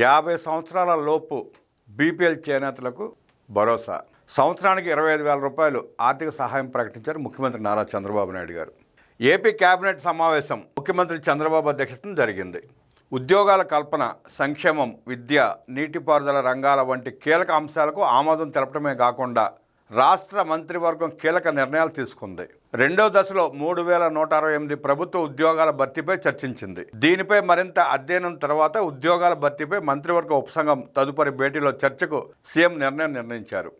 50 సంవత్సరాల లోపు బీపీఎల్ చేనేతలకు భరోసా. సంవత్సరానికి 25,000 రూపాయలు ఆర్థిక సహాయం ప్రకటించారు ముఖ్యమంత్రి నారా చంద్రబాబు నాయుడు గారు. ఏపీ కేబినెట్ సమావేశం ముఖ్యమంత్రి చంద్రబాబు అధ్యక్షతన జరిగింది. ఉద్యోగాల కల్పన, సంక్షేమం, విద్య, నీటిపారుదల రంగాల వంటి కీలక అంశాలకు ఆమోదం తెలపడమే కాకుండా రాష్ట్ర మంత్రివర్గం కీలక నిర్ణయాలు తీసుకుంది. రెండో దశలో 3,168 ప్రభుత్వ ఉద్యోగాల భర్తీపై చర్చించింది. దీనిపై మరింత అధ్యయనం తర్వాత ఉద్యోగాల భర్తీపై మంత్రివర్గ ఉపసంఘం తదుపరి భేటీలో చర్చకు సీఎం నిర్ణయించారు.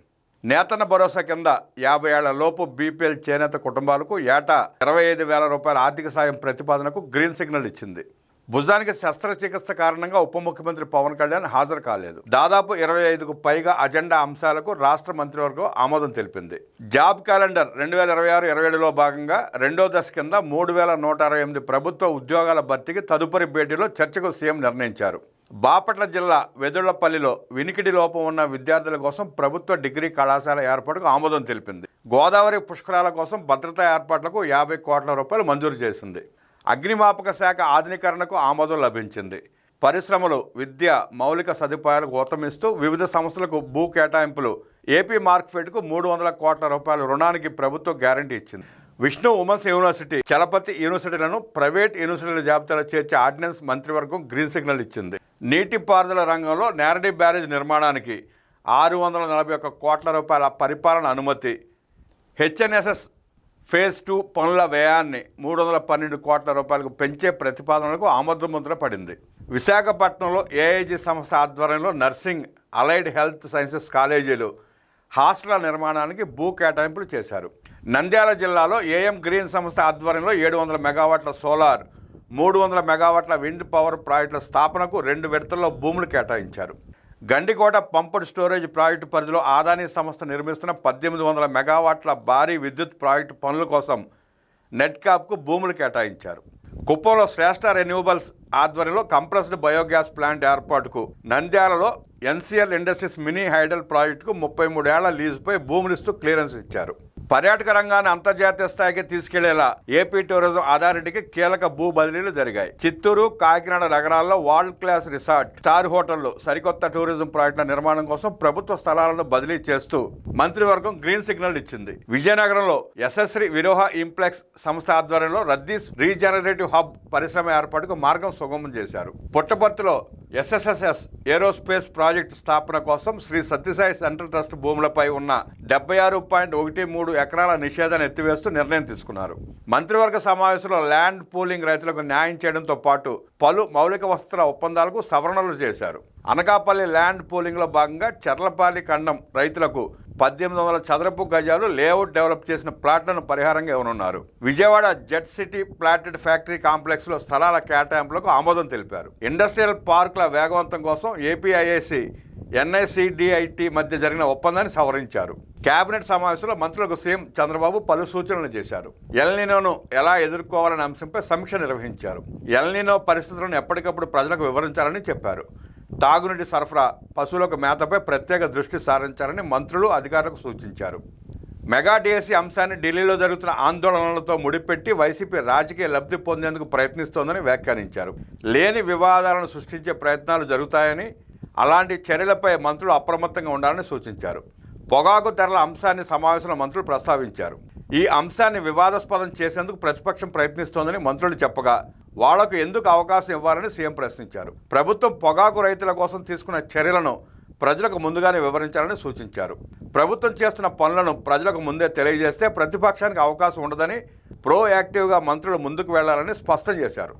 నేతన్న భరోసా కింద 50 ఏళ్ల లోపు బీపీఎల్ చేనేత కుటుంబాలకు ఏటా 25,000 రూపాయల ఆర్థిక సాయం ప్రతిపాదనకు గ్రీన్ సిగ్నల్ ఇచ్చింది. భుజానికి శస్త్రచికిత్స కారణంగా ఉప ముఖ్యమంత్రి పవన్ కళ్యాణ్ హాజరు కాలేదు. దాదాపు 25కు పైగా అజెండా అంశాలకు రాష్ట్ర మంత్రివర్గం ఆమోదం తెలిపింది. జాబ్ క్యాలెండర్ 2026-27లో భాగంగా రెండో దశ కింద 3,168 ప్రభుత్వ ఉద్యోగాల భర్తీకి తదుపరి భేటీలో చర్చకు సీఎం నిర్ణయించారు. బాపట్ల జిల్లా వెదుళ్లపల్లిలో వినికిడి లోపం ఉన్న విద్యార్థుల కోసం ప్రభుత్వ డిగ్రీ కళాశాల ఏర్పాటుకు ఆమోదం తెలిపింది. గోదావరి పుష్కరాల కోసం భద్రతా ఏర్పాట్లకు 50 కోట్ల రూపాయలు మంజూరు చేసింది. అగ్నిమాపక శాఖ ఆధునీకరణకు ఆమోదం లభించింది. పరిశ్రమలు, విద్య, మౌలిక సదుపాయాలకు ఊతమిస్తూ వివిధ సంస్థలకు భూ కేటాయింపులు. ఏపీ మార్క్ఫెడ్కు 300 కోట్ల రూపాయల రుణానికి ప్రభుత్వం గ్యారంటీ ఇచ్చింది. విష్ణు ఉమెన్స్ యూనివర్సిటీ, చలపతి యూనివర్సిటీలను ప్రైవేట్ యూనివర్సిటీల జాబితాలో చేర్చే ఆర్డినెన్స్ మంత్రివర్గం గ్రీన్ సిగ్నల్ ఇచ్చింది. నీటిపారుదల రంగంలో నేరడి బ్యారేజ్ నిర్మాణానికి 641 కోట్ల రూపాయల పరిపాలన అనుమతి. హెచ్ఎన్ఎస్ఎస్ ఫేజ్ 2 పనుల వ్యయాన్ని 312 కోట్ల రూపాయలకు పెంచే ప్రతిపాదనలకు ఆమోదముద్ర పడింది. విశాఖపట్నంలో ఏఐజీ సంస్థ ఆధ్వర్యంలో నర్సింగ్, అలైడ్ హెల్త్ సైన్సెస్ కాలేజీలు, హాస్టళ్ల నిర్మాణానికి భూ కేటాయింపులు చేశారు. నంద్యాల జిల్లాలో ఏఎం గ్రీన్ సంస్థ ఆధ్వర్యంలో 700 మెగావాట్ల సోలార్, 300 మెగావాట్ల విండ్ పవర్ ప్రాజెక్టుల స్థాపనకు 2 విడతల్లో భూములు కేటాయించారు. గండికోట పంప్డ్ స్టోరేజ్ ప్రాజెక్టు పరిధిలో అదానీ సంస్థ నిర్మిస్తున్న 1800 మెగావాట్ల భారీ విద్యుత్ ప్రాజెక్టు పనుల కోసం నెట్కాప్కు భూములు కేటాయించారు. కుప్పంలో శ్రేష్ఠ రెన్యూబుల్స్ ఆధ్వర్యంలో కంప్రెస్డ్ బయోగ్యాస్ ప్లాంట్ ఏర్పాటుకు, నంద్యాలలో ఎన్సీఎల్ ఇండస్ట్రీస్ మినీ హైడల్ ప్రాజెక్టుకు 33 ఏళ్ల లీజుపై భూములిస్తూ క్లియరెన్స్ ఇచ్చారు. పర్యాటక రంగాన్ని అంతర్జాతీయ స్థాయికి తీసుకెళ్లేలా ఏపీ టూరిజం అథారిటీకి కీలక భూ బదిలీలు జరిగాయి. చిత్తూరు, కాకినాడ నగరాల్లో వరల్డ్ క్లాస్ రిసార్ట్, స్టార్ హోటళ్లు, సరికొత్త టూరిజం ప్రాజెక్టుల నిర్మాణం కోసం ప్రభుత్వ స్థలాలను బదిలీ చేస్తూ మంత్రివర్గం గ్రీన్ సిగ్నల్ ఇచ్చింది. విజయనగరంలో యశస్వి విరోహ ఇంప్లెక్స్ సంస్థ ఆధ్వర్యంలో రద్దీస్ రీజనరేటివ్ హబ్ పరిశ్రమ ఏర్పాటుకు మార్గం సుగమం చేశారు. పుట్టపర్తిలో ఎస్ఎస్ఎస్ఎస్ ఏరోస్పేస్ ప్రాజెక్టు స్థాపన కోసం శ్రీ సత్యసాయి సెంట్రల్ ట్రస్ట్ భూములపై ఉన్న 76.13 ఎకరాల నిషేధాన్ని ఎత్తివేస్తూ నిర్ణయం తీసుకున్నారు. మంత్రివర్గ సమావేశంలో ల్యాండ్ పూలింగ్ రైతులకు న్యాయం చేయడంతో పాటు పలు మౌలిక వసతుల ఒప్పందాలకు సవరణలు చేశారు. అనకాపల్లి ల్యాండ్ పూలింగ్లో భాగంగా చర్లపల్లి ఖండం రైతులకు 1800 చదరపు గజాలు లేఅవుట్ డెవలప్ చేసిన ప్లాట్లను పరిహారంగా ఇవ్వనున్నారు. Vijayawada jet city plotted factory కాంప్లెక్స్లో స్థలాల కేటాయింపులకు ఆమోదం తెలిపారు. ఇండస్ట్రియల్ పార్కుల వేగవంతం కోసం ఏపీఐఐసి, ఎన్ఐసిడిఐటి మధ్య జరిగిన ఒప్పందాన్ని సవరించారు. కేబినెట్ సమావేశంలో మంత్రులకు సీఎం చంద్రబాబు పలు సూచనలు చేశారు. ఎల్నినోను ఎలా ఎదుర్కోవాలనే అంశంపై సమీక్ష నిర్వహించారు. ఎల్నినో పరిస్థితులను ఎప్పటికప్పుడు ప్రజలకు వివరించాలని చెప్పారు. తాగునీటి సరఫరా, పశువులకు మేతపై ప్రత్యేక దృష్టి సారించాలని మంత్రులు, అధికారులకు సూచించారు. మెగా డిఎస్సీ అంశాన్ని ఢిల్లీలో జరుగుతున్న ఆందోళనలతో ముడిపెట్టి వైసీపీ రాజకీయ లబ్ధి పొందేందుకు ప్రయత్నిస్తోందని వ్యాఖ్యానించారు. లేని వివాదాలను సృష్టించే ప్రయత్నాలు జరుగుతాయని, అలాంటి చర్యలపై మంత్రులు అప్రమత్తంగా ఉండాలని సూచించారు. పొగాకు ధరల అంశాన్ని సమావేశంలో మంత్రులు ప్రస్తావించారు. ఈ అంశాన్ని వివాదాస్పదం చేసేందుకు ప్రతిపక్షం ప్రయత్నిస్తోందని మంత్రులు చెప్పగా వాళ్లకు ఎందుకు అవకాశం ఇవ్వాలని సీఎం ప్రశ్నించారు. ప్రభుత్వం పొగాకు రైతుల కోసం తీసుకున్న చర్యలను ప్రజలకు ముందుగానే వివరించాలని సూచించారు. ప్రభుత్వం చేస్తున్న పనులను ప్రజలకు ముందే తెలియజేస్తే ప్రతిపక్షానికి అవకాశం ఉండదని, ప్రోయాక్టివ్గా మంత్రులు ముందుకు వెళ్లాలని స్పష్టం చేశారు.